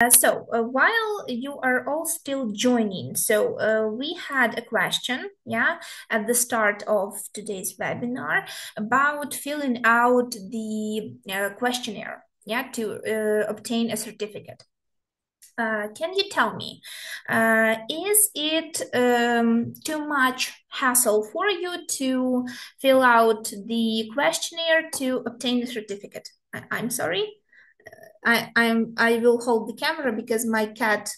While you are all still joining, we had a question, yeah, at the start of today's webinar about filling out the questionnaire, yeah, to obtain a certificate. Can you tell me, is it too much hassle for you to fill out the questionnaire to obtain the certificate? I'm sorry. I will hold the camera because my cat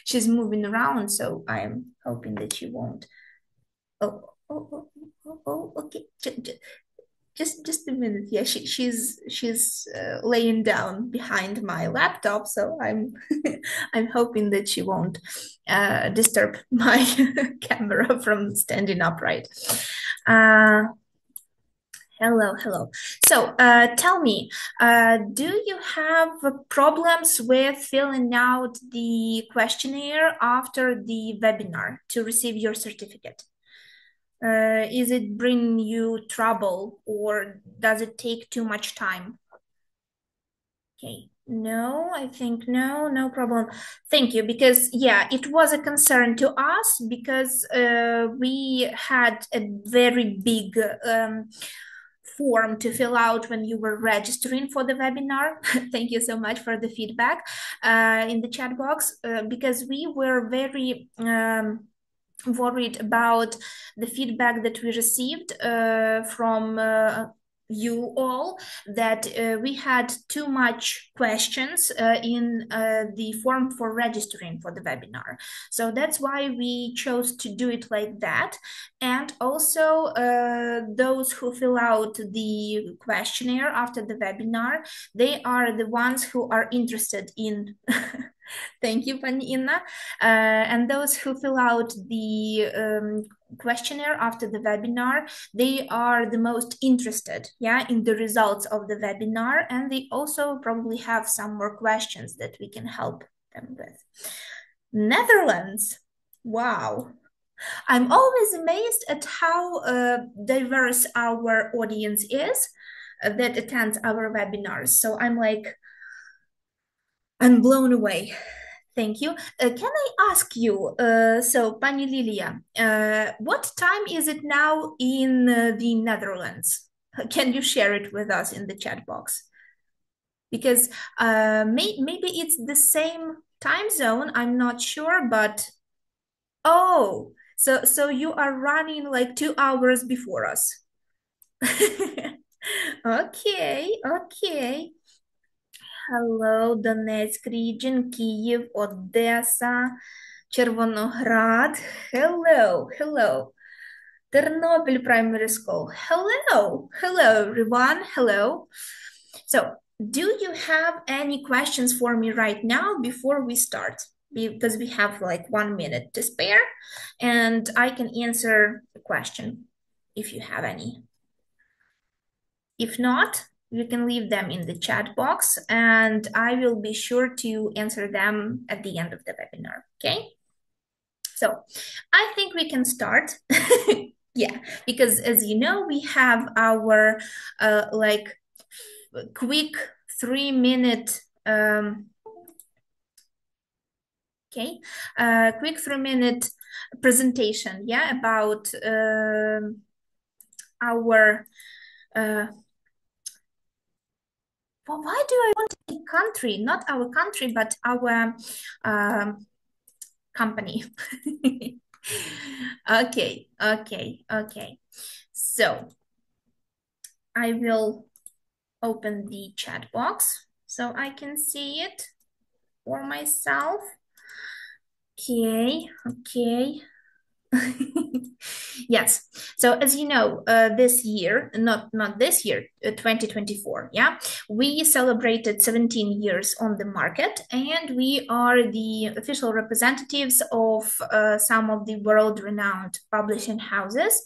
she's moving around, so I'm hoping that she won't. Okay. Just a minute. Yeah, she's laying down behind my laptop, so I'm I'm hoping that she won't disturb my camera from standing upright. Hello. So, tell me, do you have problems with filling out the questionnaire after the webinar to receive your certificate? Is it bringing you trouble or does it take too much time? Okay, no, I think no problem. Thank you, because yeah, it was a concern to us because we had a very big form to fill out when you were registering for the webinar. Thank you so much for the feedback in the chat box, because we were very worried about the feedback that we received from you all, that we had too much questions in the form for registering for the webinar. So that's why we chose to do it like that. And also those who fill out the questionnaire after the webinar, they are the ones who are interested in thank you, Pani Inna. And those who fill out the questionnaire after the webinar, they are the most interested, yeah, in the results of the webinar, and they also probably have some more questions that we can help them with. Netherlands, wow. I'm always amazed at how diverse our audience is that attends our webinars. So I'm blown away. Thank you. Can I ask you, so Pani Lilia, what time is it now in the Netherlands? Can you share it with us in the chat box? Because maybe it's the same time zone, I'm not sure, but oh, so you are running like 2 hours before us. Okay. Hello, Donetsk region, Kyiv, Odessa, Червоноград. Hello. Ternopil Primary School. Hello everyone. Hello. So, do you have any questions for me right now before we start? Because we have like 1 minute to spare, and I can answer the question if you have any. If not, you can leave them in the chat box and I will be sure to answer them at the end of the webinar, okay? So I think we can start. Yeah, because as you know, we have our like quick 3-minute quick 3-minute presentation, yeah, about our well, why do I want to say country? Not our country, but our company. Okay. So I will open the chat box so I can see it for myself. Okay. Yes. So as you know, this year, not this year, 2024, yeah, we celebrated 17 years on the market, and we are the official representatives of some of the world-renowned publishing houses,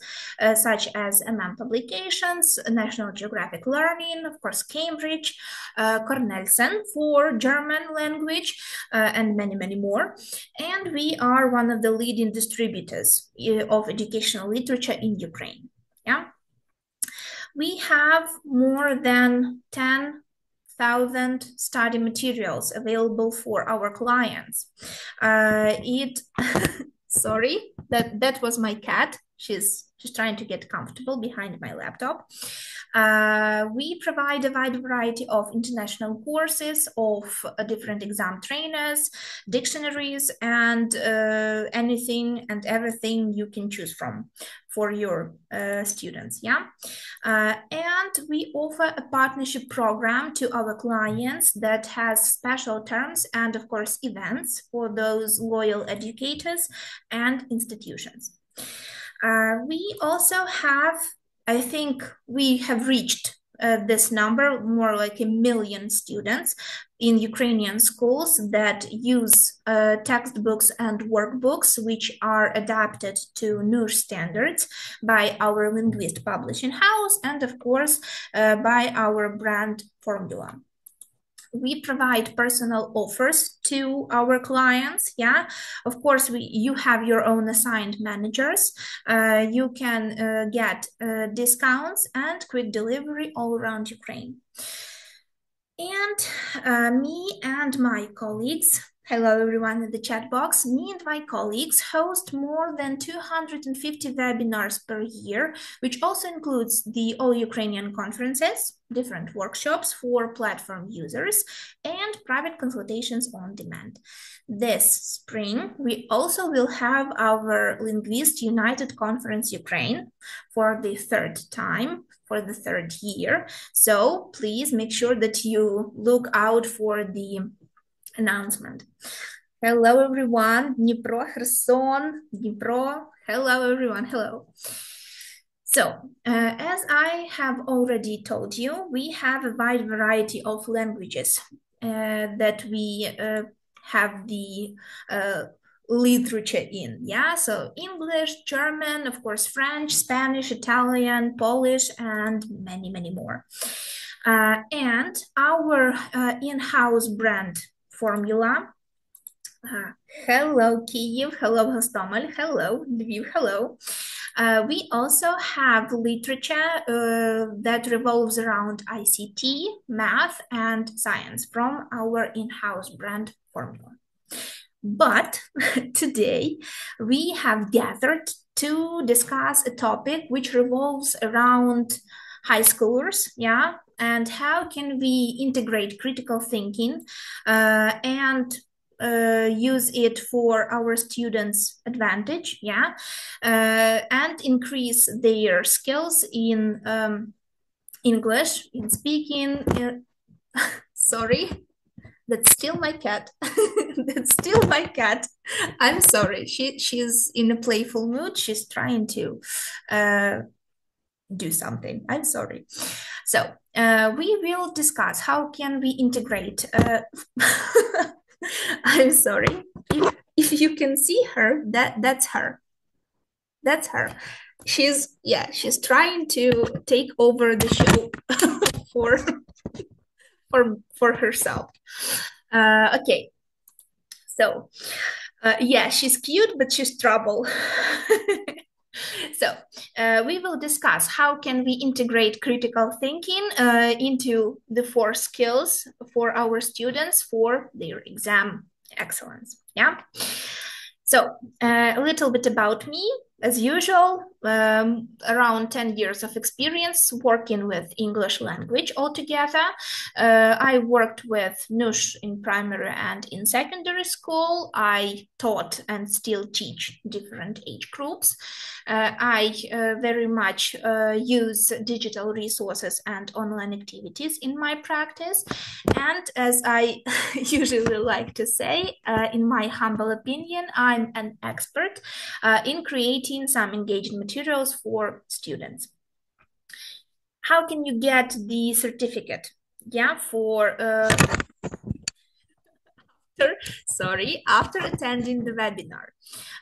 such as Publications, National Geographic Learning, of course, Cambridge, Cornelsen for German language, and many more. And we are one of the leading distributors of educational literature in Ukraine. Yeah, we have more than 1,000 study materials available for our clients. Sorry, that was my cat. She's trying to get comfortable behind my laptop. We provide a wide variety of international courses of different exam trainers, dictionaries, and anything and everything you can choose from for your students, yeah? And we offer a partnership program to our clients that has special terms and, of course, events for those loyal educators and institutions. We also have, I think we have reached this number, more like 1 million students in Ukrainian schools that use textbooks and workbooks which are adapted to new standards by our linguist publishing house and, of course, by our brand Formula. We provide personal offers to our clients, yeah. Of course, you have your own assigned managers. You can get discounts and quick delivery all around Ukraine. And me and my colleagues, hello everyone in the chat box, me and my colleagues host more than 250 webinars per year, which also includes the all Ukrainian conferences, different workshops for platform users, and private consultations on demand. This spring, we also will have our Linguist United Conference Ukraine for the third time, for the third year. So please make sure that you look out for the announcement. Hello everyone, Dnipro, Kherson, Dnipro, hello everyone, hello. So, as I have already told you, we have a wide variety of languages that we have the literature in, yeah, so English, German, of course, French, Spanish, Italian, Polish, and many, many more. And our in-house brand Formula, hello Kyiv, hello Hostomel, hello Lviv, hello. We also have literature that revolves around ICT, math, and science from our in-house brand Formula. But today we have gathered to discuss a topic which revolves around high schoolers, yeah, and how can we integrate critical thinking and use it for our students' advantage, yeah, and increase their skills in English, in speaking. Sorry. That's still my cat. That's still my cat. I'm sorry. She's in a playful mood. She's trying to do something. I'm sorry. So we will discuss how can we integrate. I'm sorry. If you can see her, that's her. That's her. She's trying to take over the show for herself. Okay, so yeah, she's cute, but she's trouble. So we will discuss how can we integrate critical thinking into the 4 skills for our students for their exam excellence. Yeah. So a little bit about me. As usual, around 10 years of experience working with English language altogether. I worked with NUSH in primary and in secondary school. I taught and still teach different age groups. I very much use digital resources and online activities in my practice. And as I usually like to say, in my humble opinion, I'm an expert in creating some engaging materials for students. How can you get the certificate? Yeah, for after attending the webinar.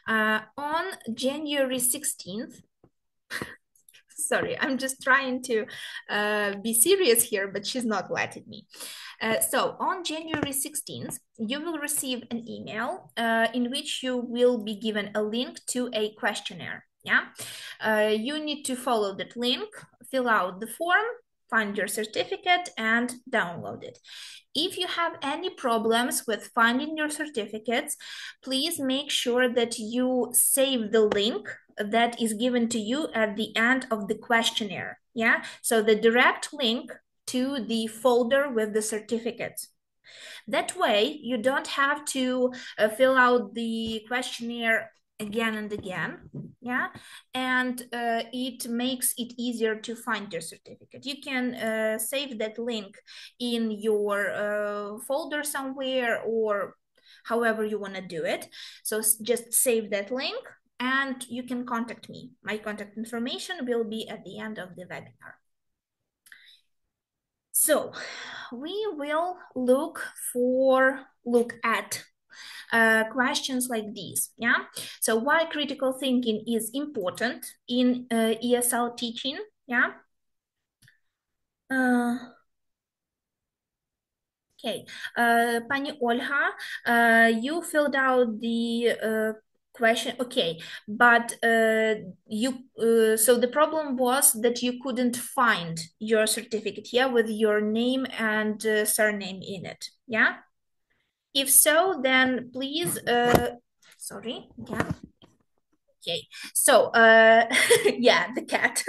On January 16th, sorry, I'm just trying to be serious here, but she's not letting me. So on January 16th, you will receive an email in which you will be given a link to a questionnaire. Yeah, you need to follow that link, fill out the form, find your certificate and download it. If you have any problems with finding your certificates, please make sure that you save the link that is given to you at the end of the questionnaire. Yeah, so the direct link to the folder with the certificates. That way, you don't have to fill out the questionnaire again and again, yeah, and it makes it easier to find your certificate. You can save that link in your folder somewhere or however you want to do it. So just save that link and you can contact me. My contact information will be at the end of the webinar. So we will look at questions like these, yeah? So why critical thinking is important in ESL teaching, yeah? Okay, Pani Olga, you filled out the question, okay, but so the problem was that you couldn't find your certificate, yeah, with your name and surname in it, yeah? If so, then please, sorry, yeah. Okay, so yeah, the cat,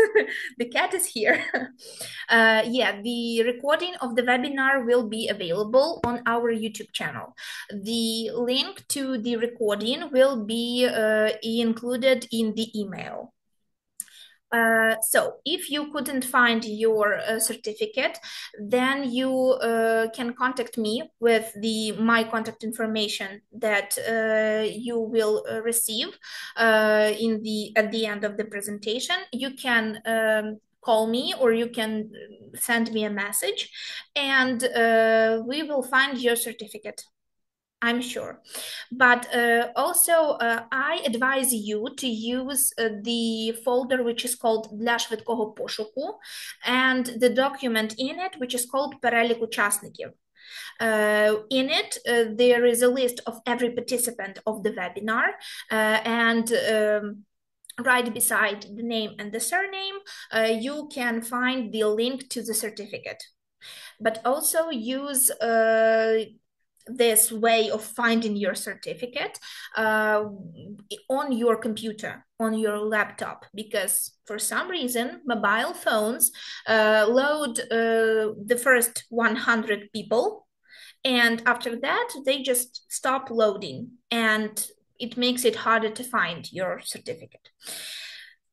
the cat is here. Yeah, the recording of the webinar will be available on our YouTube channel. The link to the recording will be included in the email. So if you couldn't find your certificate, then you can contact me with my contact information that you will receive at the end of the presentation. You can call me or you can send me a message and we will find your certificate, I'm sure. But also I advise you to use the folder which is called «Для швидкого пошуку» and the document in it which is called «Перелік учасників». In it, there is a list of every participant of the webinar and right beside the name and the surname, you can find the link to the certificate. But also use this way of finding your certificate on your computer, on your laptop, because for some reason mobile phones load the first 100 people and after that they just stop loading and it makes it harder to find your certificate.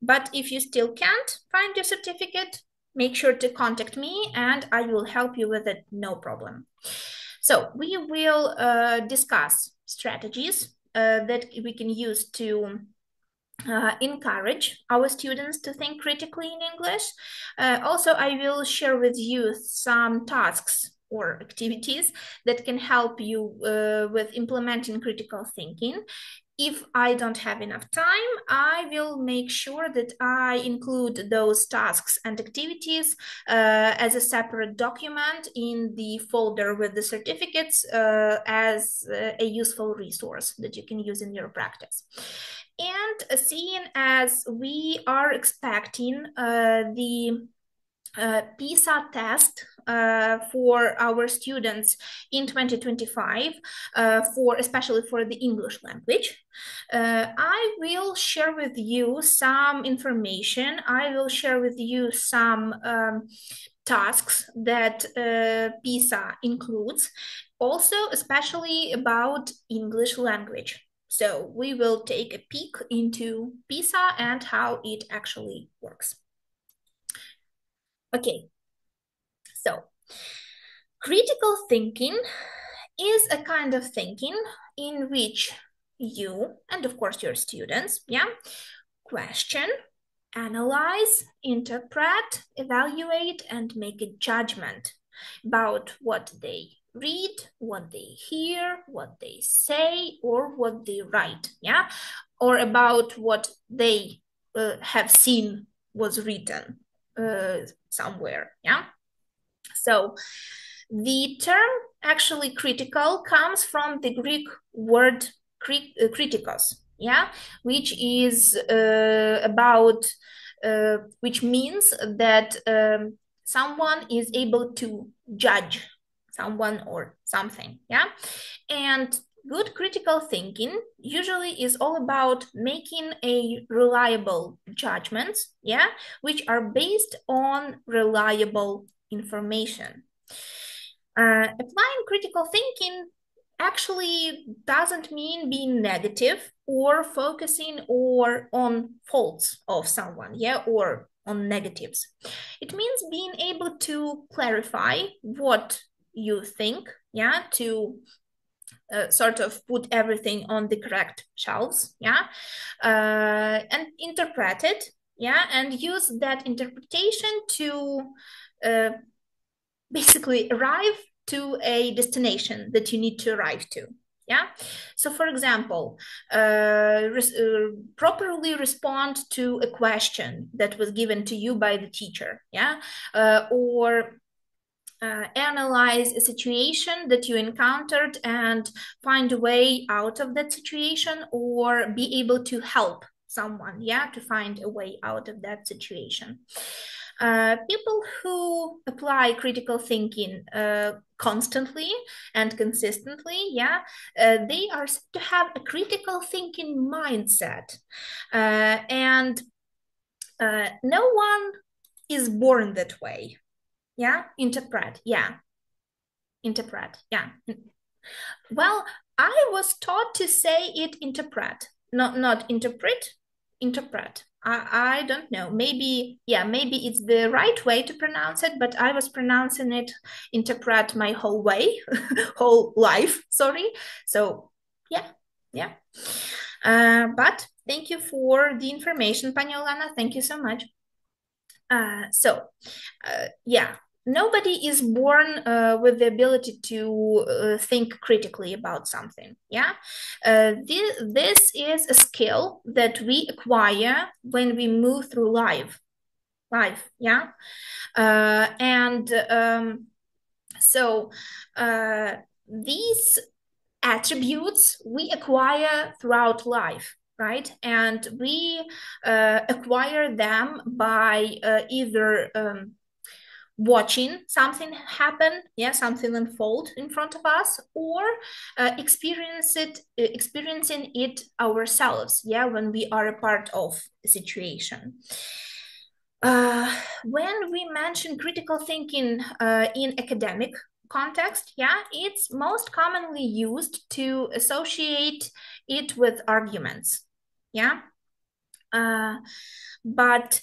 But if you still can't find your certificate, make sure to contact me and I will help you with it, no problem. So we will discuss strategies that we can use to encourage our students to think critically in English. Also, I will share with you some tasks or activities that can help you with implementing critical thinking. If I don't have enough time, I will make sure that I include those tasks and activities as a separate document in the folder with the certificates as a useful resource that you can use in your practice. And seeing as we are expecting the PISA test for our students in 2025, especially for the English language, I will share with you some information. I will share with you some tasks that PISA includes, also especially about English language. So we will take a peek into PISA and how it actually works. Okay, so critical thinking is a kind of thinking in which you, and of course your students, yeah, question, analyze, interpret, evaluate, and make a judgment about what they read, what they hear, what they say, or what they write, yeah, or about what they have seen was written somewhere, yeah. So the term actually critical comes from the Greek word kritikos, yeah, which is which means that someone is able to judge someone or something, yeah? And good critical thinking usually is all about making a reliable judgments, yeah, which are based on reliable information. Applying critical thinking actually doesn't mean being negative or focusing on faults of someone, yeah, or on negatives. It means being able to clarify what you think, yeah, to sort of put everything on the correct shelves, yeah, and interpret it, yeah, and use that interpretation to basically arrive to a destination that you need to arrive to. Yeah. So, for example, properly respond to a question that was given to you by the teacher. Yeah. Or analyze a situation that you encountered and find a way out of that situation, or be able to help someone, yeah, to find a way out of that situation. People who apply critical thinking constantly and consistently, yeah, they are said to have a critical thinking mindset. And no one is born that way. Yeah, interpret, yeah. Interpret, yeah. Well, I was taught to say it interpret, not interpret, interpret. I don't know. Maybe, yeah, maybe it's the right way to pronounce it, but I was pronouncing it interpret my whole way, whole life, sorry. So, yeah, yeah. But thank you for the information, Pani Olana. Thank you so much. Yeah, nobody is born with the ability to think critically about something. Yeah, this is a skill that we acquire when we move through life. Yeah, so these attributes we acquire throughout life. Right, and we acquire them by either watching something happen, yeah, something unfold in front of us, or experiencing it ourselves, yeah, when we are a part of a situation. When we mention critical thinking in academic context, yeah, it's most commonly used to associate it with arguments, yeah. But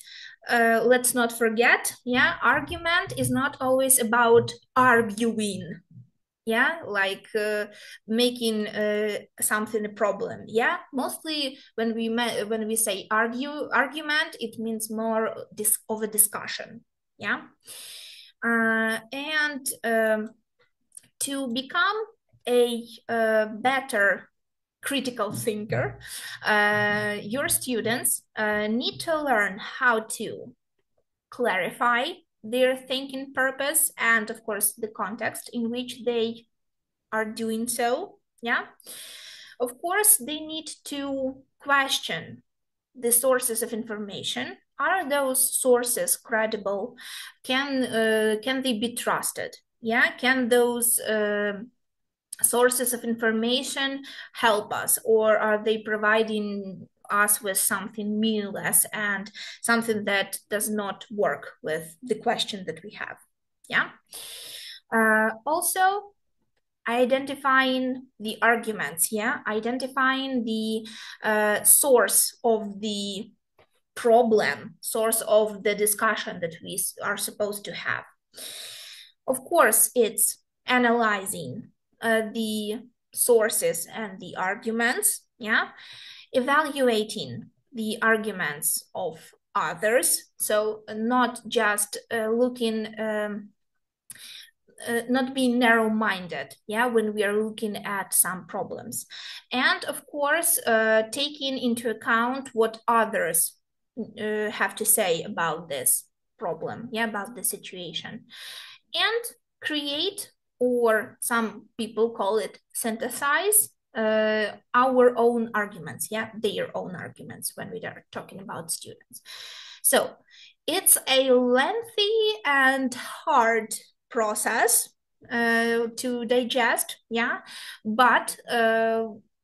let's not forget, yeah, argument is not always about arguing, yeah, like making something a problem, yeah. Mostly when we say argument, it means more of a discussion, yeah. And to become a better critical thinker, your students need to learn how to clarify their thinking purpose and, of course, the context in which they are doing so, yeah. Of course, they need to question the sources of information. Are those sources credible? Can they be trusted? Yeah, can those sources of information help us, or are they providing us with something meaningless and something that does not work with the question that we have? Yeah. Also, identifying the arguments, yeah, identifying the source of the problem, source of the discussion that we are supposed to have. Of course, it's analyzing the sources and the arguments, yeah, evaluating the arguments of others, so not just looking, not being narrow-minded, yeah, when we are looking at some problems, and of course taking into account what others have to say about this problem, yeah, about the situation, and create, or some people call it synthesize, our own arguments, yeah, their own arguments when we are talking about students. So It's a lengthy and hard process to digest, yeah, but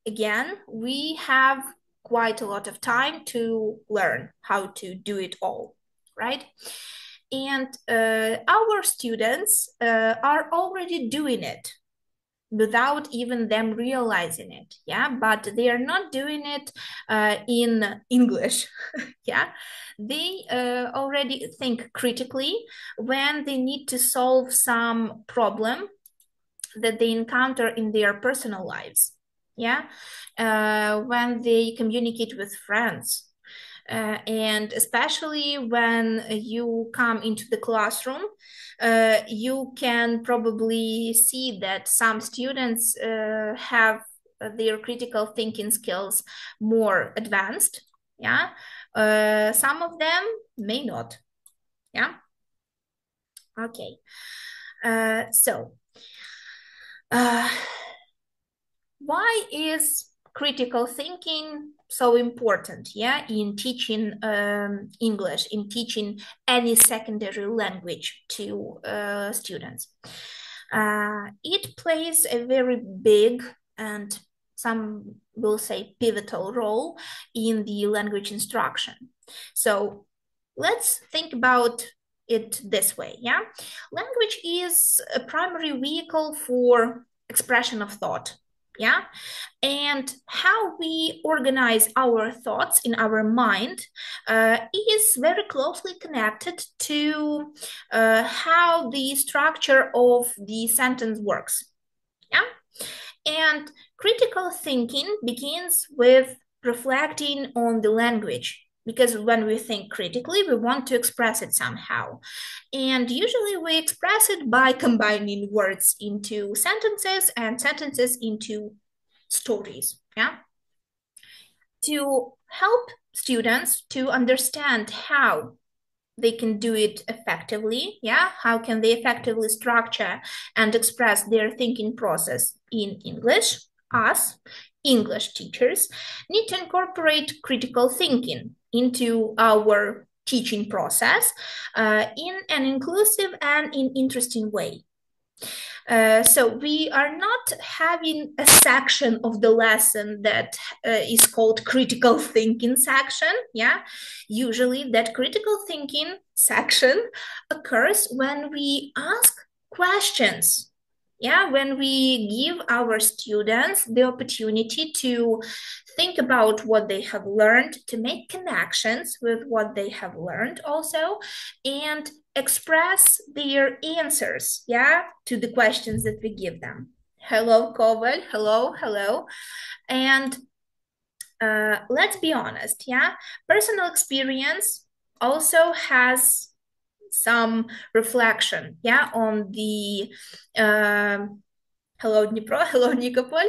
again, we have quite a lot of time to learn how to do it all, right? And our students are already doing it without even them realizing it, yeah, but they are not doing it in English, yeah. They already think critically when they need to solve some problem that they encounter in their personal lives, yeah, when they communicate with friends, and especially when you come into the classroom, you can probably see that some students have their critical thinking skills more advanced, yeah. Some of them may not, yeah. Okay, so why is critical thinking so important, yeah, in teaching English, in teaching any secondary language to students? It plays a very big and some will say pivotal role in the language instruction. So let's think about it this way, yeah? Language is a primary vehicle for expression of thought, yeah? And how we organize our thoughts in our mind is very closely connected to how the structure of the sentence works, yeah? And critical thinking begins with reflecting on the language, because when we think critically, we want to express it somehow. And usually we express it by combining words into sentences and sentences into stories, yeah? To help students to understand how they can do it effectively, yeah? How can they effectively structure and express their thinking process in English? Us, English teachers, need to incorporate critical thinking into our teaching process in an inclusive and in interesting way. So we are not having a section of the lesson that is called critical thinking section, yeah? Usually that critical thinking section occurs when we ask questions, yeah? When we give our students the opportunity to think about what they have learned, to make connections with what they have learned also, and express their answers, yeah, to the questions that we give them. Hello, Koval. Hello, hello. And let's be honest, yeah, personal experience also has some reflection, yeah, on the hello Dnipro, hello Nikopol,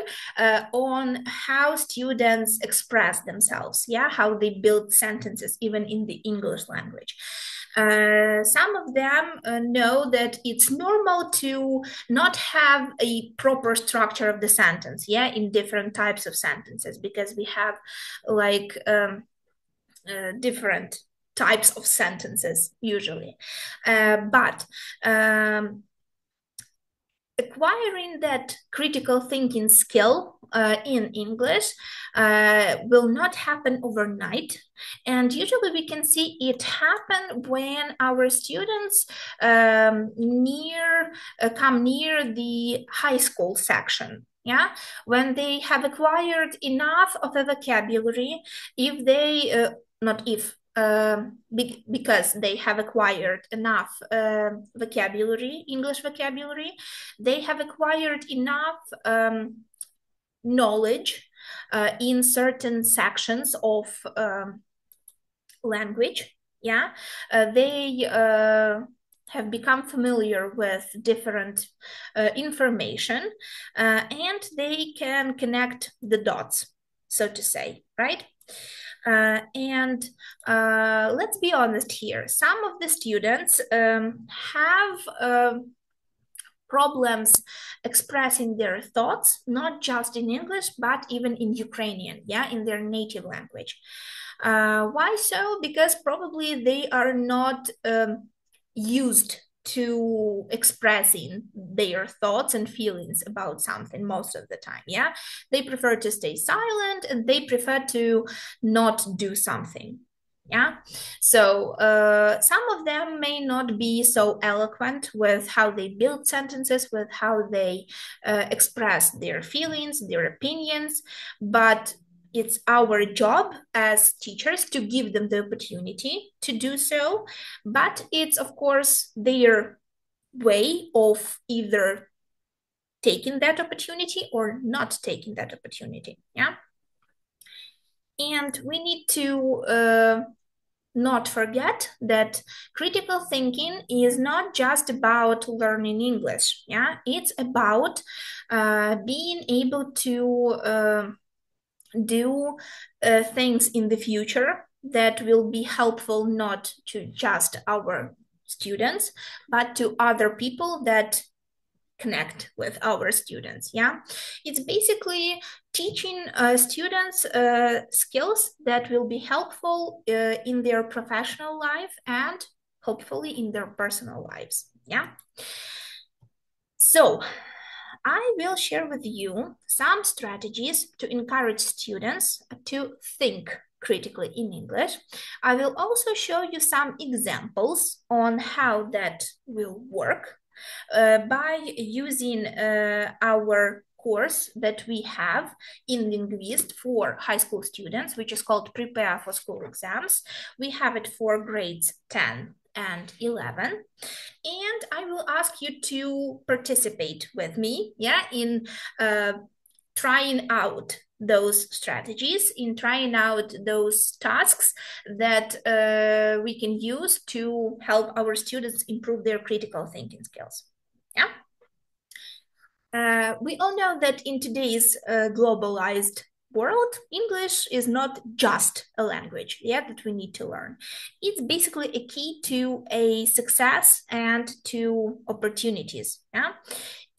on how students express themselves, yeah, how they build sentences even in the English language. Some of them know that it's normal to not have a proper structure of the sentence, yeah, in different types of sentences, because we have like different types of sentences usually. But acquiring that critical thinking skill in English will not happen overnight. And usually we can see it happen when our students come near the high school section. Yeah, when they have acquired enough of a vocabulary, if they, not if, because they have acquired enough vocabulary, English vocabulary, they have acquired enough knowledge in certain sections of language, yeah, they have become familiar with different information and they can connect the dots, so to say, right? And let's be honest here. Some of the students have problems expressing their thoughts, not just in English, but even in Ukrainian, yeah, in their native language. Why so? Because probably they are not used to expressing their thoughts and feelings about something most of the time, yeah? They prefer to stay silent and they prefer to not do something. Yeah, so some of them may not be so eloquent with how they build sentences, with how they express their feelings, their opinions, but it's our job as teachers to give them the opportunity to do so. But it's, of course, their way of either taking that opportunity or not taking that opportunity. Yeah. And we need to not forget that critical thinking is not just about learning English. Yeah, it's about being able to do things in the future that will be helpful not to just our students, but to other people that connect with our students. Yeah, it's basically teaching students skills that will be helpful in their professional life and hopefully in their personal lives. Yeah, so I will share with you some strategies to encourage students to think critically in English. I will also show you some examples on how that will work by using our course that we have in Linguist for high school students, which is called Prepare for School Exams. We have it for grades 10 and 11. And I will ask you to participate with me, yeah, in trying out those strategies, in trying out those tasks that we can use to help our students improve their critical thinking skills. Yeah. We all know that in today's globalized world, English is not just a language, yeah, that we need to learn. It's basically a key to a success and to opportunities, yeah?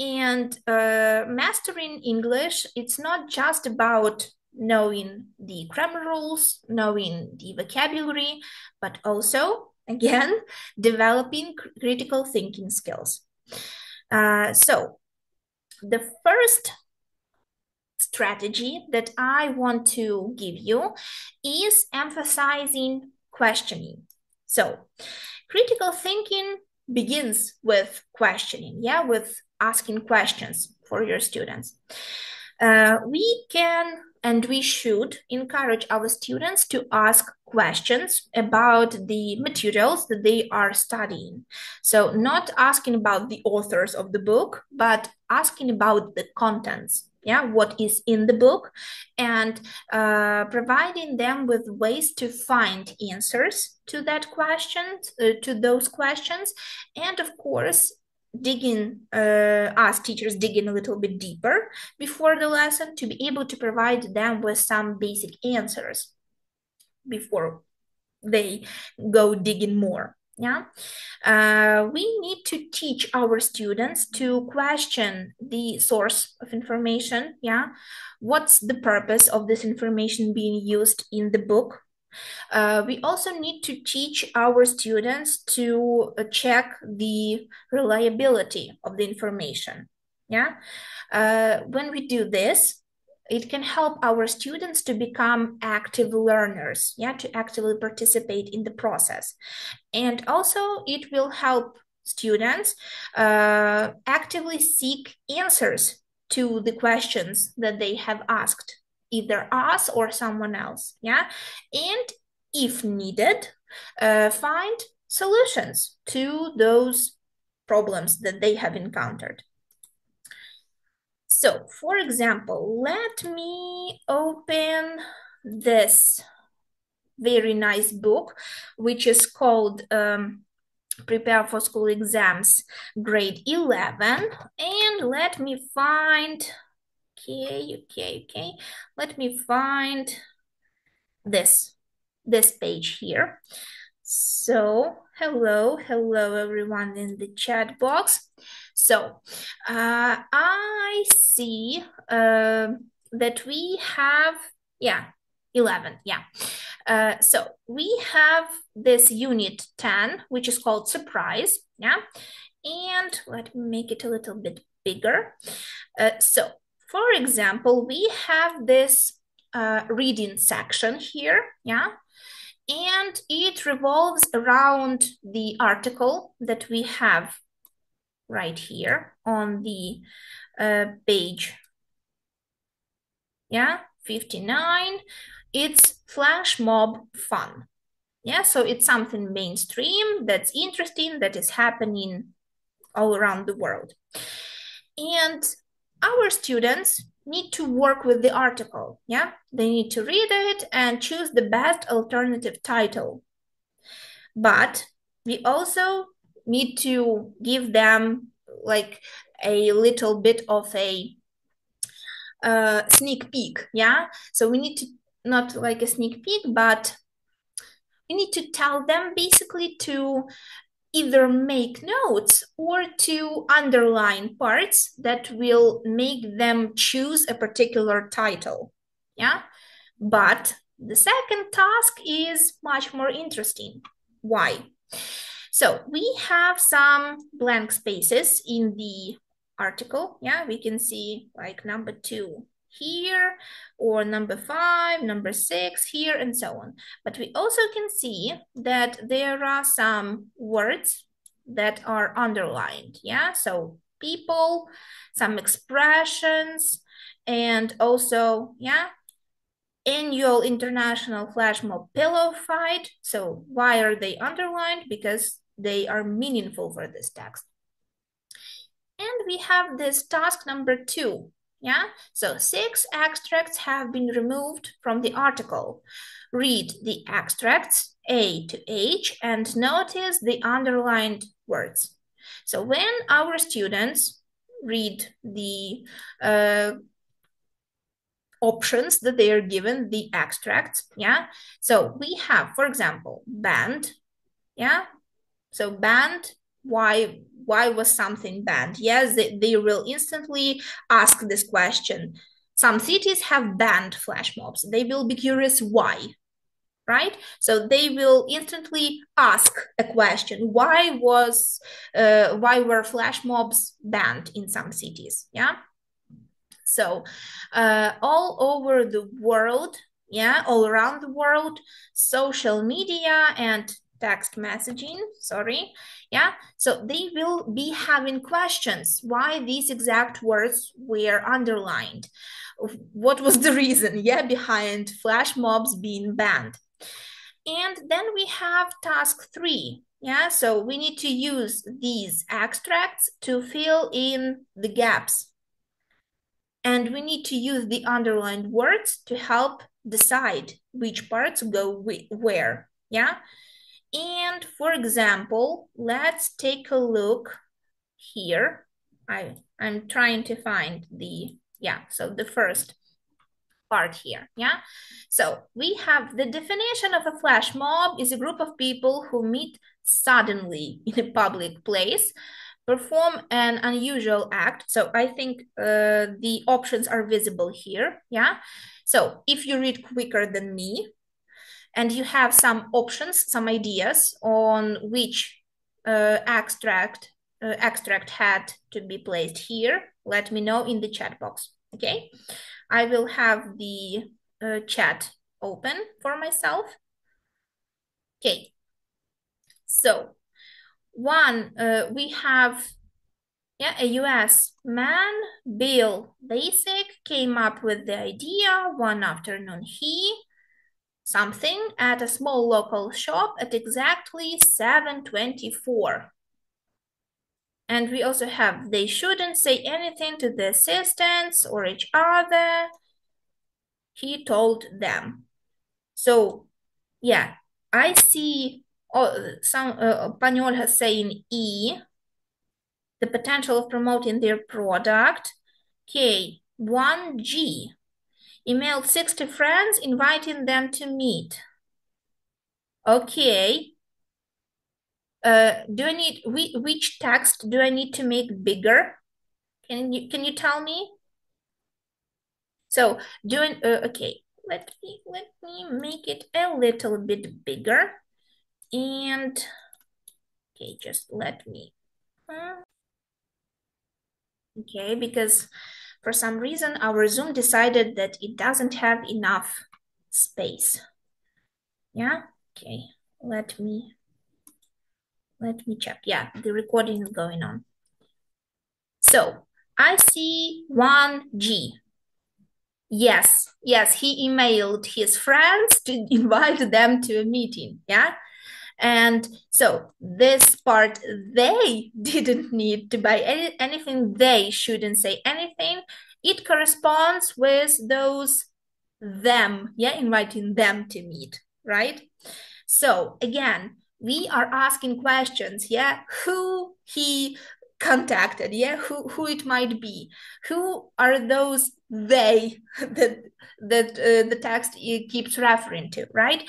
And mastering English, it's not just about knowing the grammar rules, knowing the vocabulary, but also, again, developing critical thinking skills. So the first strategy that I want to give you is emphasizing questioning. So critical thinking begins with questioning, yeah, with asking questions for your students. We can and we should encourage our students to ask questions about the materials that they are studying. So not asking about the authors of the book, but asking about the contents, yeah, what is in the book, and providing them with ways to find answers to that question, to those questions, and of course, us teachers digging a little bit deeper before the lesson to be able to provide them with some basic answers before they go digging more. Yeah, we need to teach our students to question the source of information. Yeah, what's the purpose of this information being used in the book? We also need to teach our students to check the reliability of the information. Yeah, when we do this, it can help our students to become active learners, yeah, to actively participate in the process. And also it will help students actively seek answers to the questions that they have asked, either us or someone else, yeah? And if needed, find solutions to those problems that they have encountered. So, for example, let me open this very nice book, which is called Prepare for School Exams, grade 11. And let me find, okay. Let me find this page here. So, hello everyone in the chat box. So I see that we have, 11, so we have this unit 10, which is called surprise, and let me make it a little bit bigger. So, for example, we have this reading section here, and it revolves around the article that we have right here on the page, 59. It's flash mob fun. So it's something mainstream that's interesting, that is happening all around the world. And our students need to work with the article, They need to read it and choose the best alternative title. But we also need to give them like a little bit of a sneak peek, So we need to, not like a sneak peek, but we need to tell them basically to either make notes or to underline parts that will make them choose a particular title, But the second task is much more interesting. Why? So we have some blank spaces in the article, we can see like number 2 here, or number 5, number 6 here, and so on. But we also can see that there are some words that are underlined, So people, some expressions, and also, annual international flash mob pillow fight. So why are they underlined? Because they are meaningful for this text. And we have this task number 2, So 6 extracts have been removed from the article. Read the extracts A to H and notice the underlined words. So when our students read the options that they are given, the extracts, So we have, for example, banned, So banned, why was something banned? Yes, they will instantly ask this question. Some cities have banned flash mobs. They will be curious why, right? So they will instantly ask a question. Why were flash mobs banned in some cities, So all over the world, all around the world, social media and text messaging, so they will be having questions why these exact words were underlined. What was the reason, behind flash mobs being banned? And then we have task 3, so we need to use these extracts to fill in the gaps. And we need to use the underlined words to help decide which parts go where, And for example, let's take a look here. I'm trying to find the, so the first part here, So we have the definition of a flash mob is a group of people who meet suddenly in a public place, perform an unusual act. So I think the options are visible here, So if you read quicker than me, and you have some options, some ideas on which extract had to be placed here, let me know in the chat box, okay? I will have the chat open for myself. Okay, so one, we have a US man, Bill Basic, came up with the idea one afternoon. Something at a small local shop at exactly 7:24. And we also have, they shouldn't say anything to the assistants or each other, he told them. So, I see some Panolha saying E, the potential of promoting their product. Okay, 1G, emailed 60 friends inviting them to meet. Okay. Do I need, which text do I need to make bigger? Can you tell me? So doing, okay, let me make it a little bit bigger. And, okay, just let me, okay, because for some reason our Zoom decided that it doesn't have enough space. Yeah, okay, let me check. Yeah, the recording is going on. So I see 1G. Yes, he emailed his friends to invite them to a meeting. Yeah. And so this part, they didn't need to buy anything. They shouldn't say anything. It corresponds with those them, yeah, inviting them to meet, right? So again, we are asking questions, yeah, who he contacted, yeah, who it might be, who are those they that the text keeps referring to, right?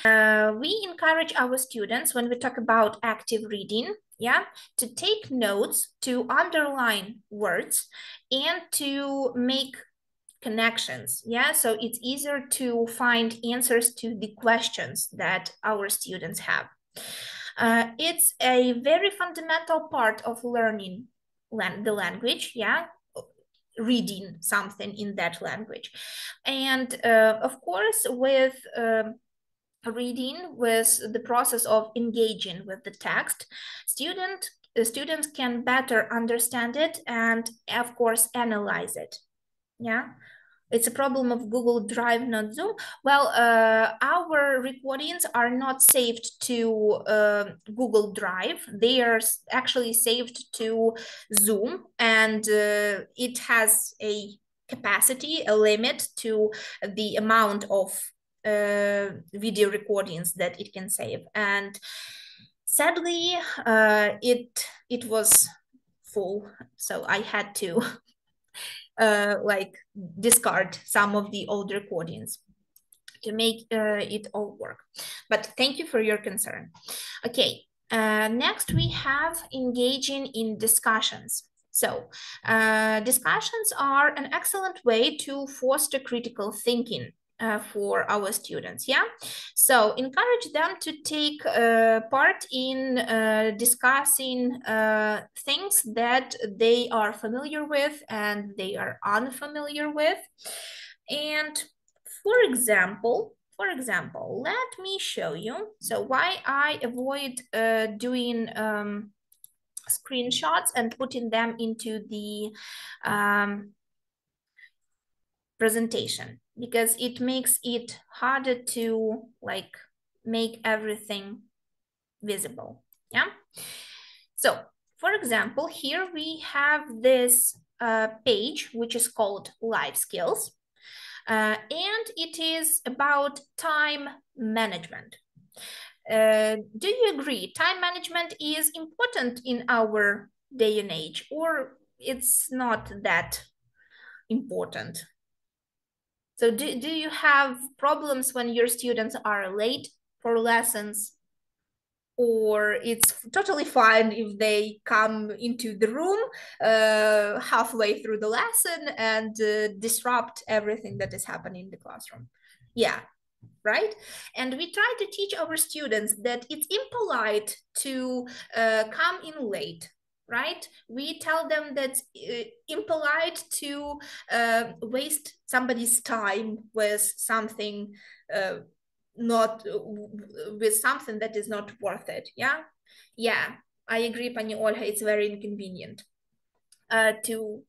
We encourage our students when we talk about active reading, yeah, to take notes, to underline words, and to make connections, yeah, so it's easier to find answers to the questions that our students have. It's a very fundamental part of learning the language, yeah, reading something in that language. And of course, with reading, with the process of engaging with the text, students can better understand it and, of course, analyze it. Yeah, it's a problem of Google Drive, not Zoom. Well, our recordings are not saved to Google Drive. They are actually saved to Zoom, and it has a capacity, a limit to the amount of video recordings that it can save. And sadly, it was full, so I had to like discard some of the old recordings to make it all work. But thank you for your concern. Okay, next we have engaging in discussions. So discussions are an excellent way to foster critical thinking for our students, yeah? So encourage them to take part in discussing things that they are familiar with and they are unfamiliar with. And for example, let me show you. So why I avoid doing screenshots and putting them into the presentation, because it makes it harder to like make everything visible, yeah? So for example, here we have this page, which is called Life Skills, and it is about time management. Do you agree time management is important in our day and age, or it's not that important? So do you have problems when your students are late for lessons? Or it's totally fine if they come into the room halfway through the lesson and disrupt everything that is happening in the classroom? Yeah, right? And we try to teach our students that it's impolite to come in late, right? We tell them that impolite to waste somebody's time with something not with something that is not worth it, yeah? Yeah, I agree, Pani Olha, it's very inconvenient to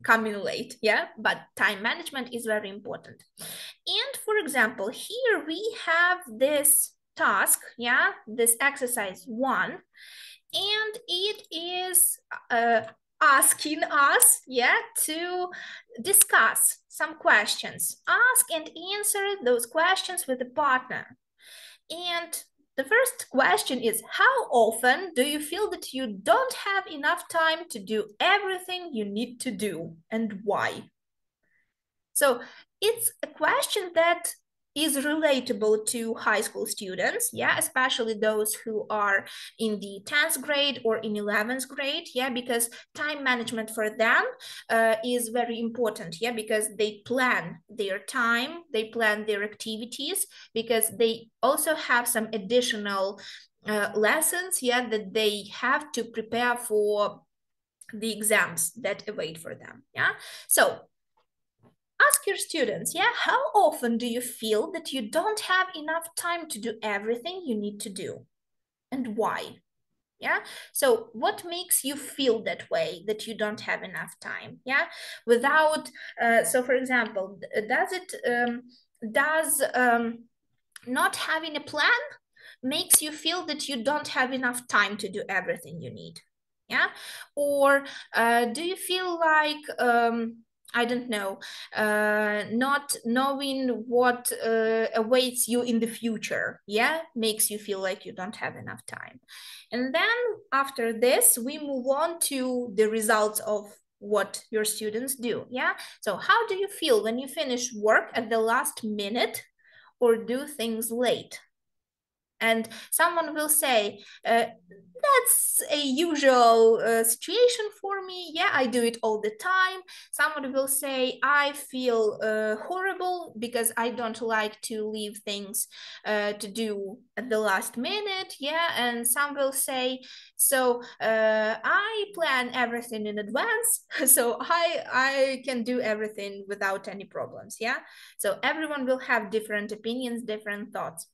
come in late, yeah? But time management is very important. And for example, here we have this task, yeah? This exercise 1, and it is asking us, yeah, to discuss some questions. Ask and answer those questions with a partner. And the first question is, how often do you feel that you don't have enough time to do everything you need to do, and why? So it's a question that is relatable to high school students, yeah, especially those who are in the 10th grade or in 11th grade, yeah, because time management for them is very important, yeah, because they plan their time, they plan their activities, because they also have some additional lessons, yeah, that they have to prepare for the exams that await for them, yeah. So ask your students, yeah, how often do you feel that you don't have enough time to do everything you need to do, and why? Yeah, so what makes you feel that way, that you don't have enough time? Yeah, without so for example, does not having a plan makes you feel that you don't have enough time to do everything you need? Yeah, or do you feel like I don't know, not knowing what awaits you in the future, yeah, makes you feel like you don't have enough time? And then after this, we move on to the results of what your students do, yeah? So how do you feel when you finish work at the last minute or do things late? And someone will say, that's a usual situation for me. Yeah, I do it all the time. Someone will say, I feel horrible because I don't like to leave things to do at the last minute. Yeah, and some will say, so I plan everything in advance, so I can do everything without any problems. Yeah, so everyone will have different opinions, different thoughts.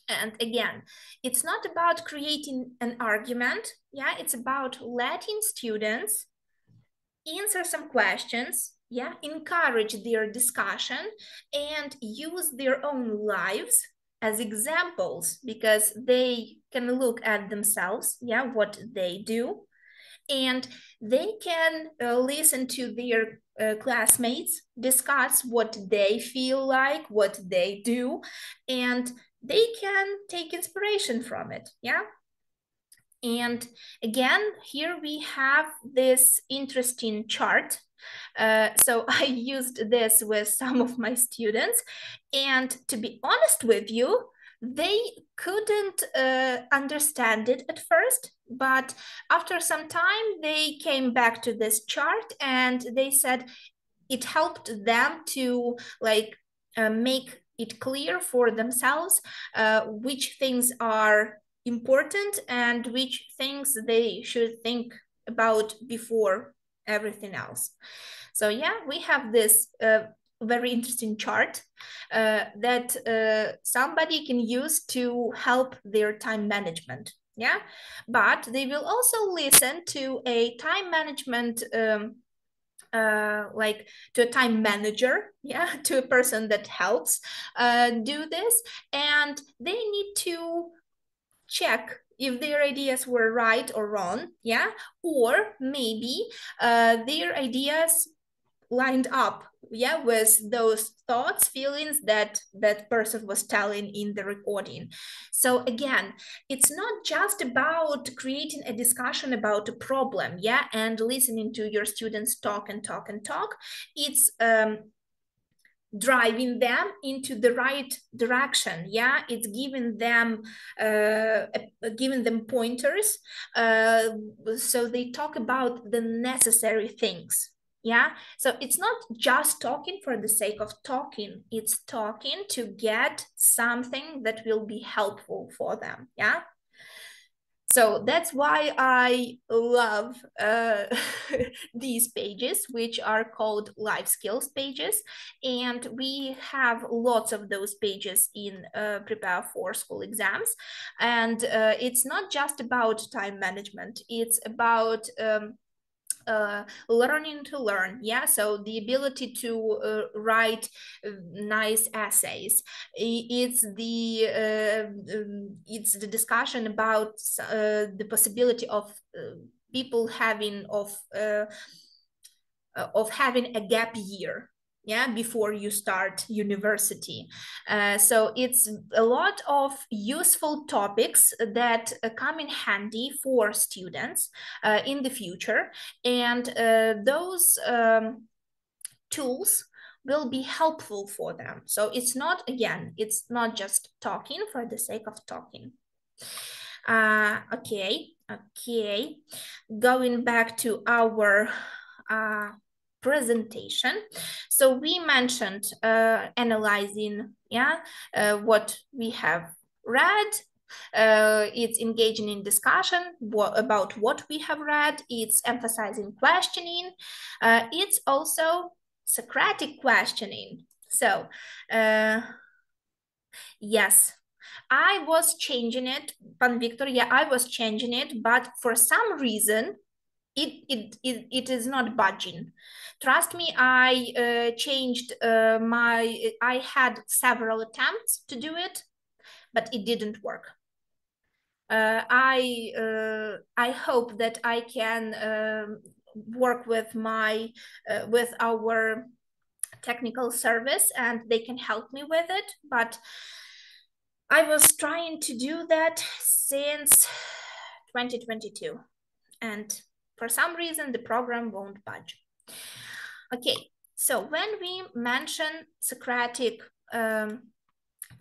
And again, it's not about creating an argument, yeah, it's about letting students answer some questions, yeah, encourage their discussion and use their own lives as examples, because they can look at themselves, yeah, what they do, and they can listen to their classmates discuss what they feel like, what they do, and they can take inspiration from it, yeah? And again, here we have this interesting chart. So I used this with some of my students, and to be honest with you, they couldn't understand it at first, but after some time, they came back to this chart and they said it helped them to make it clear for themselves which things are important and which things they should think about before everything else. So yeah, we have this very interesting chart that somebody can use to help their time management. Yeah, but they will also listen to a time management like to a time manager, yeah, to a person that helps do this, and they need to check if their ideas were right or wrong, yeah, or maybe their ideas lined up, yeah, with those thoughts, feelings that that person was telling in the recording. So again, it's not just about creating a discussion about a problem, yeah, and listening to your students talk and talk and talk. It's driving them into the right direction, yeah, it's giving them pointers so they talk about the necessary things, yeah. So it's not just talking for the sake of talking, it's talking to get something that will be helpful for them, yeah. So that's why I love these pages, which are called life skills pages. And we have lots of those pages in Prepare for School Exams. And it's not just about time management, it's about learning to learn, yeah. So the ability to write nice essays, it's the discussion about the possibility of people having having a gap year, yeah, before you start university. So it's a lot of useful topics that come in handy for students in the future. And those tools will be helpful for them. So it's not, again, it's not just talking for the sake of talking. Okay. Going back to our presentation. So we mentioned analyzing, what we have read. It's engaging in discussion about what we have read. It's emphasizing questioning. It's also Socratic questioning. So, yes, I was changing it, Pan Victor, I was changing it, but for some reason, it is not budging. Trust me, I changed I had several attempts to do it, but it didn't work. I hope that I can work with with our technical service and they can help me with it, but I was trying to do that since 2022, and for some reason the program won't budge. Okay, so when we mention Socratic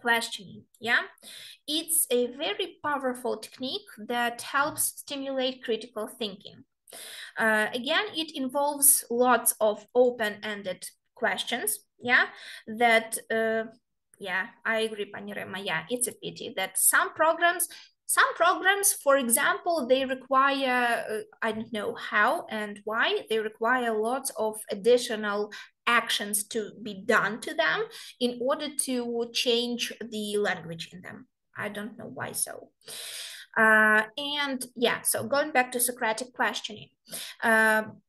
questioning, it's a very powerful technique that helps stimulate critical thinking. Again, it involves lots of open-ended questions, that I agree, Pani Rema, it's a pity that some programs, for example, they require, I don't know how and why, they require lots of additional actions to be done to them in order to change the language in them. I don't know why so. So going back to Socratic questioning,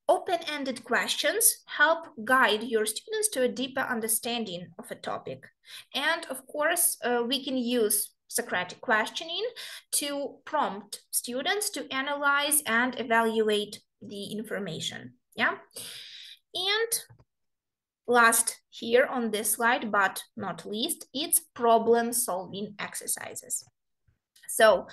open-ended questions help guide your students to a deeper understanding of a topic. And of course, we can use Socratic questioning to prompt students to analyze and evaluate the information. And last here on this slide, but not least, it's problem-solving exercises. So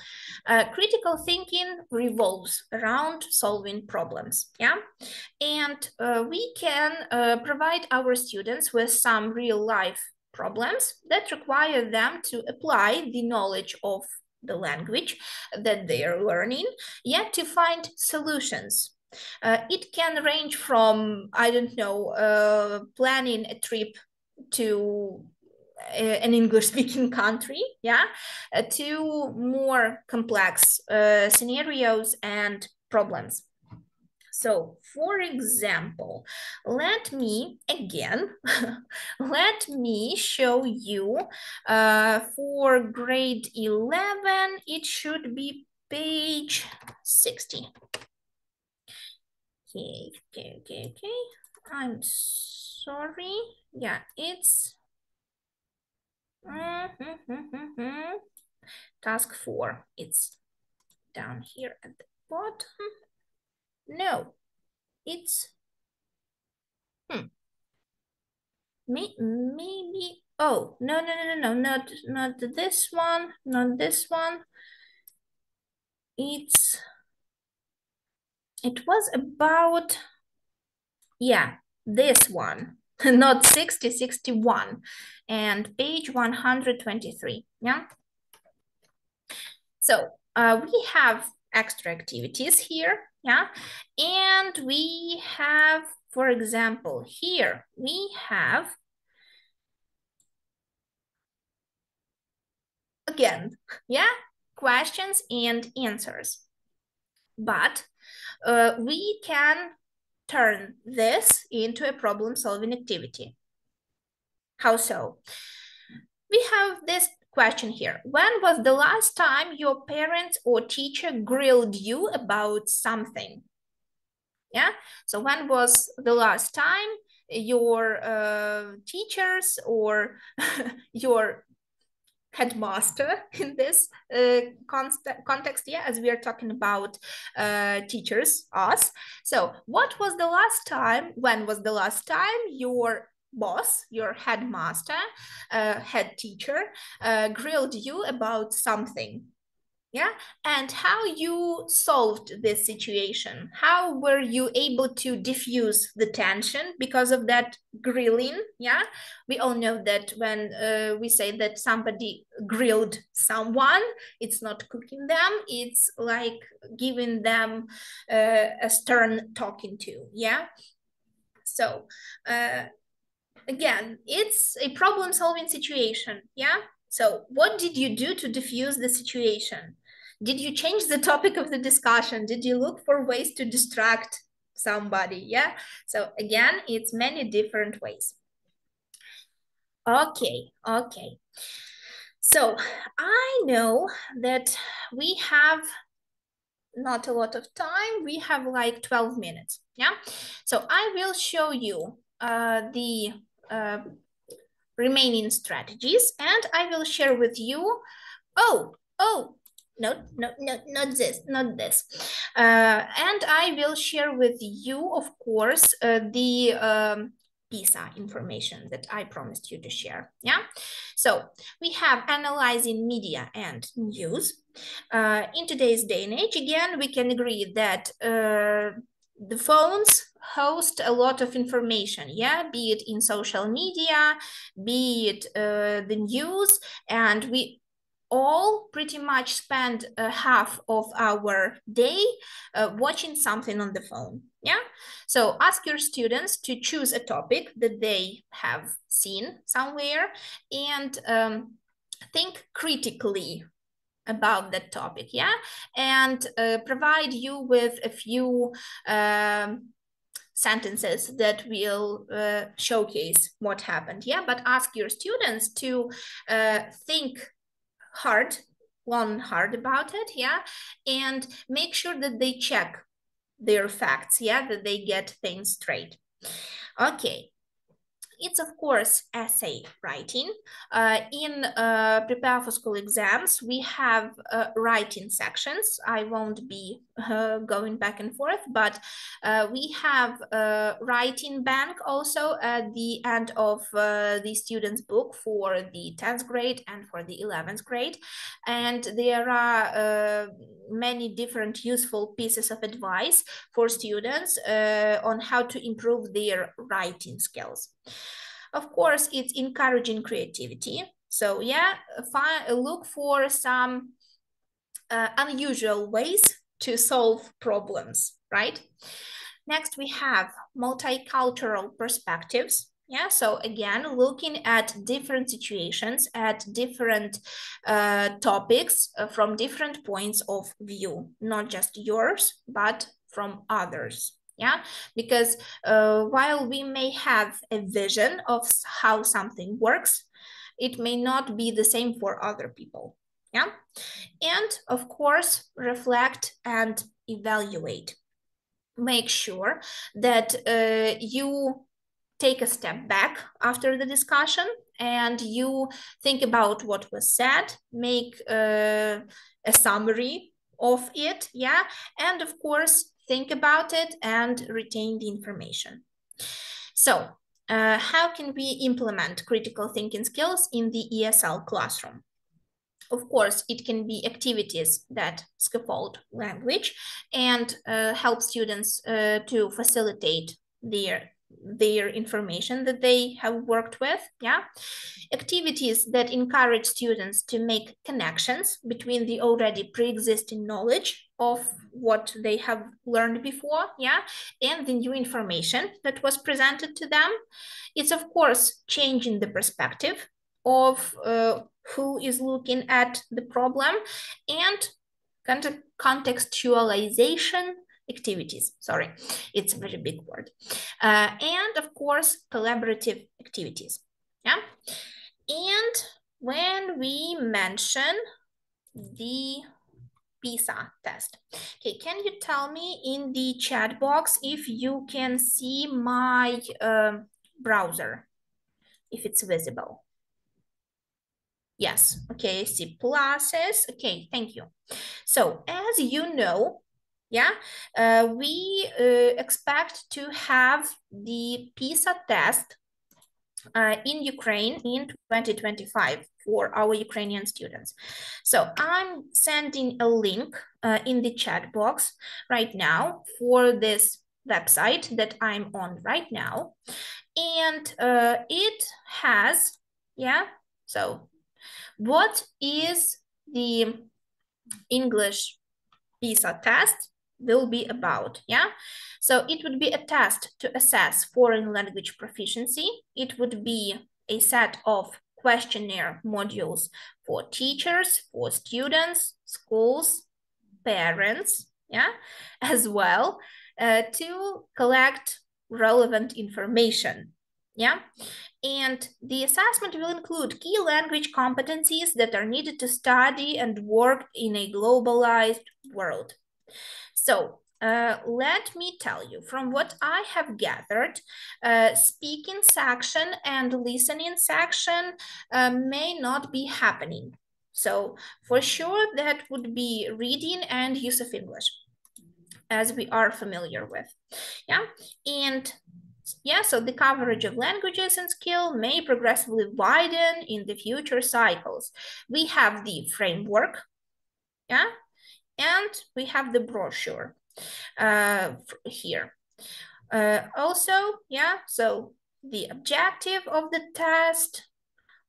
critical thinking revolves around solving problems, and we can provide our students with some real-life problems that require them to apply the knowledge of the language that they are learning, to find solutions. It can range from, I don't know, planning a trip to an English-speaking country, to more complex scenarios and problems. So, for example, let me show you for grade 11, it should be page 60. Okay. I'm sorry. It's task 4. It's down here at the bottom. No, it's maybe. Oh, no, not this one, not this one. It was about, this one. Not 60, 61, and page 123, So we have extra activities here, and we have, for example, here we have, again, questions and answers, but we can turn this into a problem-solving activity. How so? We have this question here. When was the last time your parents or teacher grilled you about something? So when was the last time your teachers or your headmaster in this context, as we are talking about teachers, us. So what was the last time, when was the last time your boss, your headmaster, head teacher, grilled you about something? Yeah, and how you solved this situation. How were you able to diffuse the tension because of that grilling? Yeah, we all know that when we say that somebody grilled someone, it's not cooking them, it's like giving them a stern talking to. Yeah, so again, it's a problem-solving situation. Yeah, so what did you do to diffuse the situation? Did you change the topic of the discussion? Did you look for ways to distract somebody? Yeah, so again, it's many different ways. Okay. So I know that we have not a lot of time. We have like 12 minutes. Yeah, so I will show you the remaining strategies, and I will share with you. No, not this. And I will share with you, of course, the PISA information that I promised you to share. Yeah, so we have analyzing media and news. In today's day and age, again, we can agree that the phones host a lot of information, yeah, be it in social media, be it the news, and we all pretty much spend half of our day watching something on the phone. Yeah, so ask your students to choose a topic that they have seen somewhere and think critically about that topic, yeah, and provide you with a few sentences that will showcase what happened, yeah, but ask your students to think hard about it, yeah, and make sure that they check their facts, yeah, that they get things straight. Okay, it's of course essay writing. In prepare for school exams, we have writing sections. I won't be going back and forth, but we have a writing bank also at the end of the student's book for the 10th grade and for the 11th grade. And there are many different useful pieces of advice for students on how to improve their writing skills. Of course, it's encouraging creativity. So yeah, look for some unusual ways to solve problems, right? Next, we have multicultural perspectives. Yeah, so again, looking at different situations, at different topics from different points of view, not just yours, but from others. Yeah, because while we may have a vision of how something works, it may not be the same for other people. Yeah, and of course, reflect and evaluate. Make sure that you take a step back after the discussion and you think about what was said, make a summary of it, yeah, and of course, think about it and retain the information. So, how can we implement critical thinking skills in the ESL classroom? Of course, it can be activities that scaffold language and help students to facilitate their information that they have worked with, yeah. Activities that encourage students to make connections between the already pre-existing knowledge of what they have learned before, yeah, and the new information that was presented to them. It's of course changing the perspective of who is looking at the problem, and contextualization activities. Sorry, it's a very big word. And of course, collaborative activities. Yeah. And when we mention the PISA test, okay, can you tell me in the chat box if you can see my browser, if it's visible? Yes, okay, I see pluses. Okay, thank you. So as you know, yeah, we expect to have the PISA test in Ukraine in 2025 for our Ukrainian students. So I'm sending a link in the chat box right now for this website that I'm on right now. And it has, so what is the English PISA test will be about, So it would be a test to assess foreign language proficiency. It would be a set of questionnaire modules for teachers, for students, schools, parents, as well, to collect relevant information, And the assessment will include key language competencies that are needed to study and work in a globalized world. So let me tell you, from what I have gathered, speaking section and listening section may not be happening. So for sure, that would be reading and use of English, as we are familiar with. And so the coverage of languages and skill may progressively widen in the future cycles. We have the framework, and we have the brochure here. Also, so the objective of the test,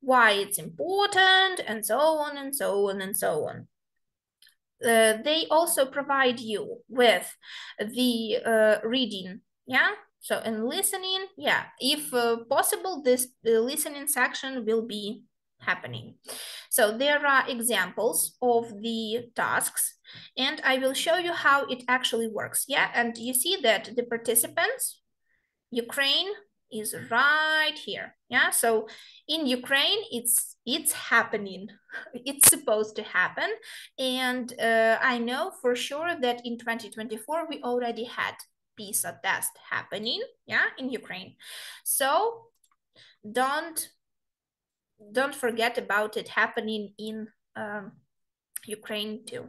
why it's important, and so on and so on and so on. They also provide you with the reading, So in listening, if possible, this listening section will be happening. So there are examples of the tasks, and I will show you how it actually works. And you see that the participants, Ukraine is right here. So in Ukraine, it's happening. It's supposed to happen. And I know for sure that in 2024, we already had PISA test happening, in Ukraine. So don't forget about it happening in Ukraine too.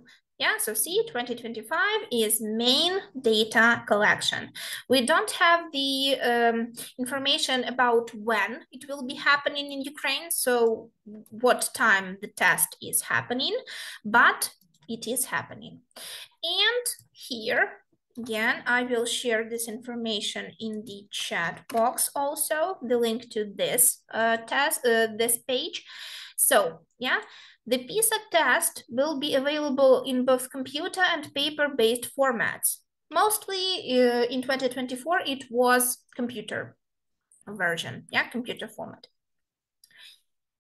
So see, 2025 is main data collection. We don't have the information about when it will be happening in Ukraine, so what time the test is happening, but it is happening. And here, again, I will share this information in the chat box also, the link to this this page. So, the PISA test will be available in both computer and paper-based formats. Mostly in 2024, it was computer version, computer format.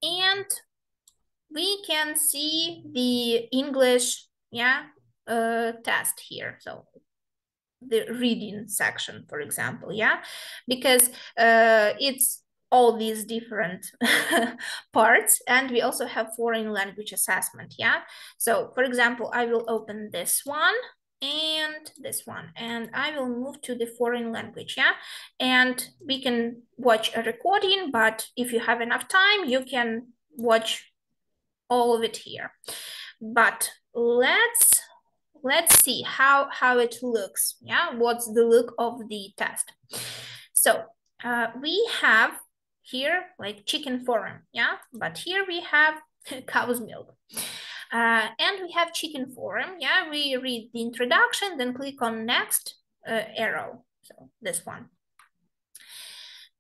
And we can see the English, test here. So the reading section, for example, because it's all these different parts, and we also have foreign language assessment, So for example, I will open this one and this one, and I will move to the foreign language, And we can watch a recording, but if you have enough time, you can watch all of it here. But let's see how it looks, What's the look of the test? So we have here like chicken forum, But here we have cow's milk. And we have chicken forum, We read the introduction, then click on next arrow, so this one.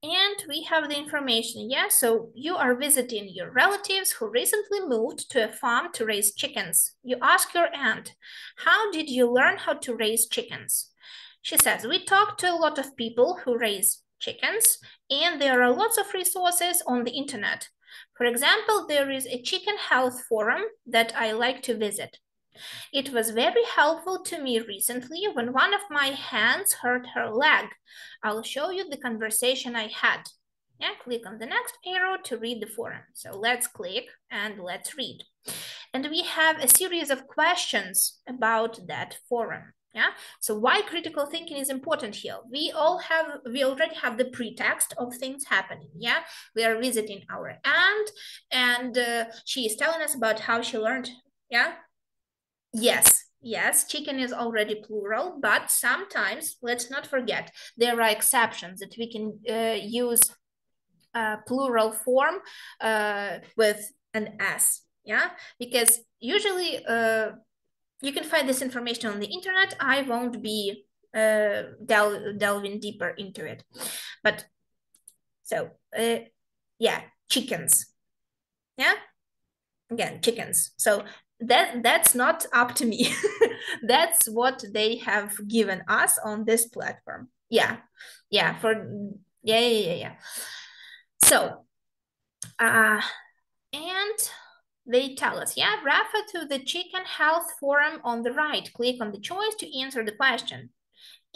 And we have the information, So you are visiting your relatives who recently moved to a farm to raise chickens. You ask your aunt, how did you learn how to raise chickens? She says, we talked to a lot of people who raise chickens, and there are lots of resources on the internet. For example, there is a chicken health forum that I like to visit. It was very helpful to me recently when one of my hens hurt her leg. I'll show you the conversation I had. Click on the next arrow to read the forum. So let's click and let's read. And we have a series of questions about that forum. So why critical thinking is important here? We already have the pretext of things happening. We are visiting our aunt, and she is telling us about how she learned. Yes, chicken is already plural, but sometimes, let's not forget, there are exceptions that we can use plural form with an S, yeah? Because usually you can find this information on the internet. I won't be delving deeper into it. But so, yeah, chickens, yeah? Again, chickens. So that's not up to me. That's what they have given us on this platform. Yeah, yeah, yeah. So, and they tell us, yeah, refer to the chicken health forum on the right. Click on the choice to answer the question.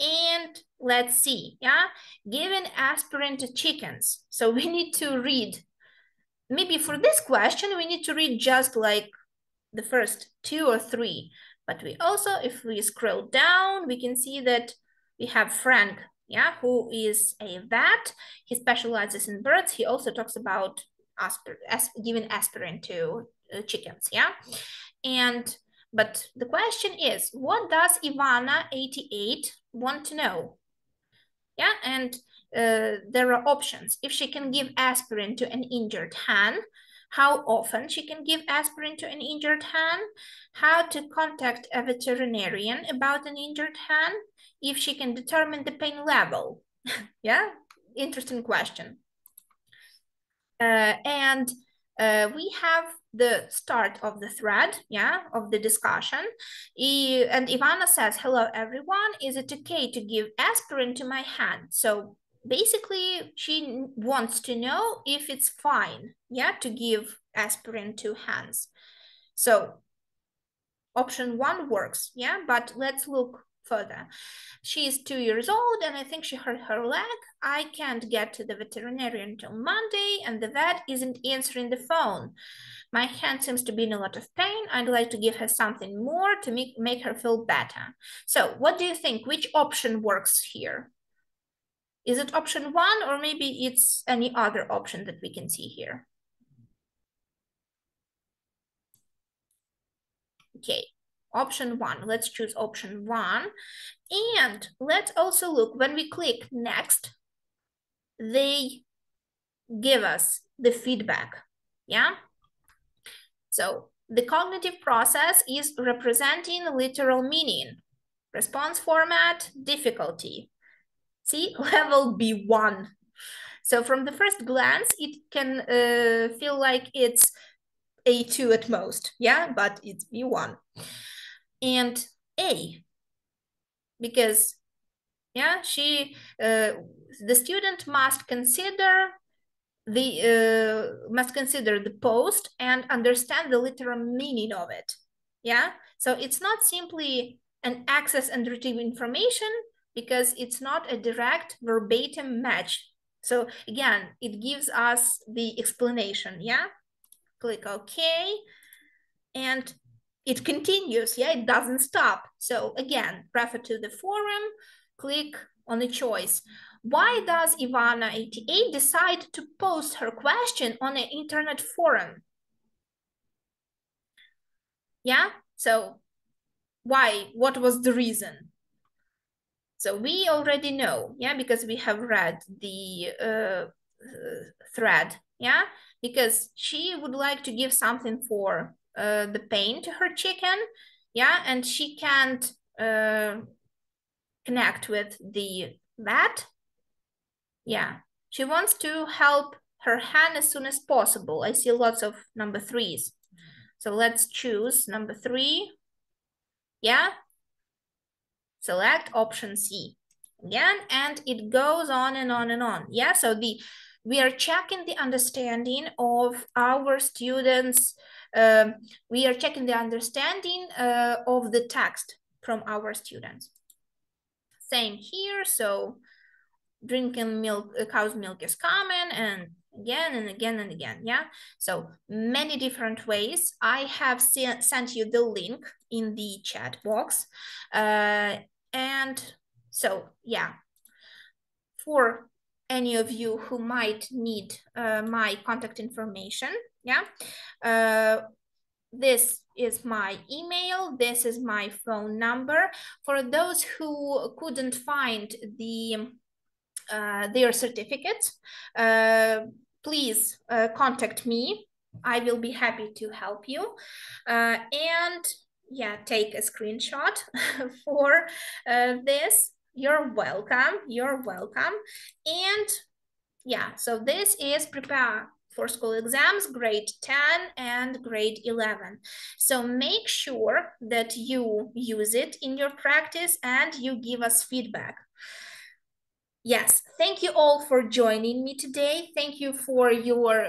And let's see, yeah, given aspirant chickens. So we need to read, maybe for this question, we need to read just like the first 2 or 3. But we also, if we scroll down, we can see that we have Frank, yeah, who is a vet. He specializes in birds. He also talks about giving aspirin to chickens, yeah. But the question is, what does Ivana, 88, want to know? Yeah, and there are options. If she can give aspirin to an injured hand, how often she can give aspirin to an injured hand, how to contact a veterinarian about an injured hand, if she can determine the pain level. Yeah, interesting question. And we have the start of the thread, yeah, of the discussion. And Ivana says, hello, everyone. Is it okay to give aspirin to my hand? So basically, she wants to know if it's fine, yeah, to give aspirin to hands. So option 1 works, yeah, but let's look further. She's 2 years old and I think she hurt her leg. I can't get to the veterinarian until Monday and the vet isn't answering the phone. My hand seems to be in a lot of pain. I'd like to give her something more to make her feel better. So what do you think? Which option works here? Is it option 1 or maybe it's any other option that we can see here? Okay. Option 1, let's choose option 1. And let's also look, when we click next, they give us the feedback, yeah? So the cognitive process is representing literal meaning, response format, difficulty. See, level B1. So from the first glance, it can feel like it's A2 at most, yeah? But it's B1. And A, because yeah, the student must consider the post and understand the literal meaning of it. Yeah, so it's not simply an access and retrieve information because it's not a direct verbatim match. So again, it gives us the explanation. Yeah, click OK, and it continues, yeah, it doesn't stop. So again, refer to the forum, click on the choice. Why does Ivana, 88, decide to post her question on an internet forum? Yeah, so why? What was the reason? So we already know, yeah, because we have read the thread, yeah, because she would like to give something for the pain to her chicken, yeah, and she can't connect with the vet. Yeah, she wants to help her hand as soon as possible. I see lots of number 3s. So let's choose number 3. Yeah, select option C again, and it goes on and on and on. Yeah, so we are checking the understanding of our students. We are checking the understanding of the text from our students. Same here. So drinking milk, cow's milk is common, and again and again and again. Yeah, so many different ways. I have sent you the link in the chat box. And so, yeah, for any of you who might need my contact information, yeah, this is my email, this is my phone number. For those who couldn't find their certificates, please contact me. I will be happy to help you. And yeah, take a screenshot for this. You're welcome. You're welcome. And yeah, so this is prepare for school exams, grade 10 and grade 11. So make sure that you use it in your practice and you give us feedback. Yes, thank you all for joining me today. Thank you for your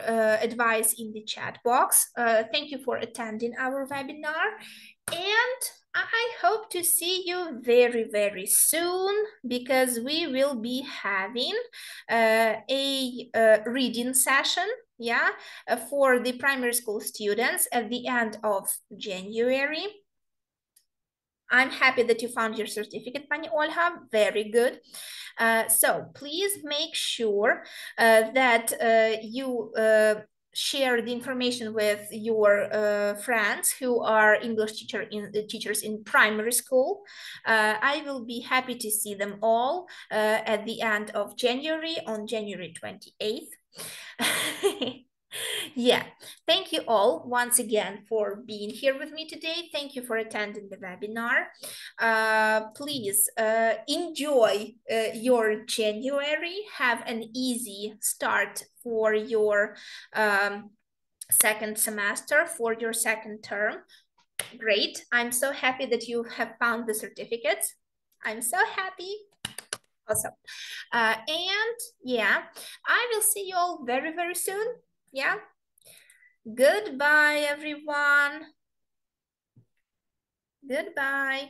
advice in the chat box. Thank you for attending our webinar. And I hope to see you very, very soon, because we will be having a reading session, yeah, for the primary school students at the end of January. I'm happy that you found your certificate, Pani Olha. Very good. So please make sure that you share the information with your friends who are English teachers in primary school. I will be happy to see them all at the end of January, on January 28th. Yeah, thank you all once again for being here with me today. Thank you for attending the webinar. Please enjoy your January. Have an easy start for your second semester, for your second term. Great. I'm so happy that you have found the certificates. I'm so happy. Awesome. And yeah, I will see you all very, very soon. Yeah. Goodbye, everyone. Goodbye.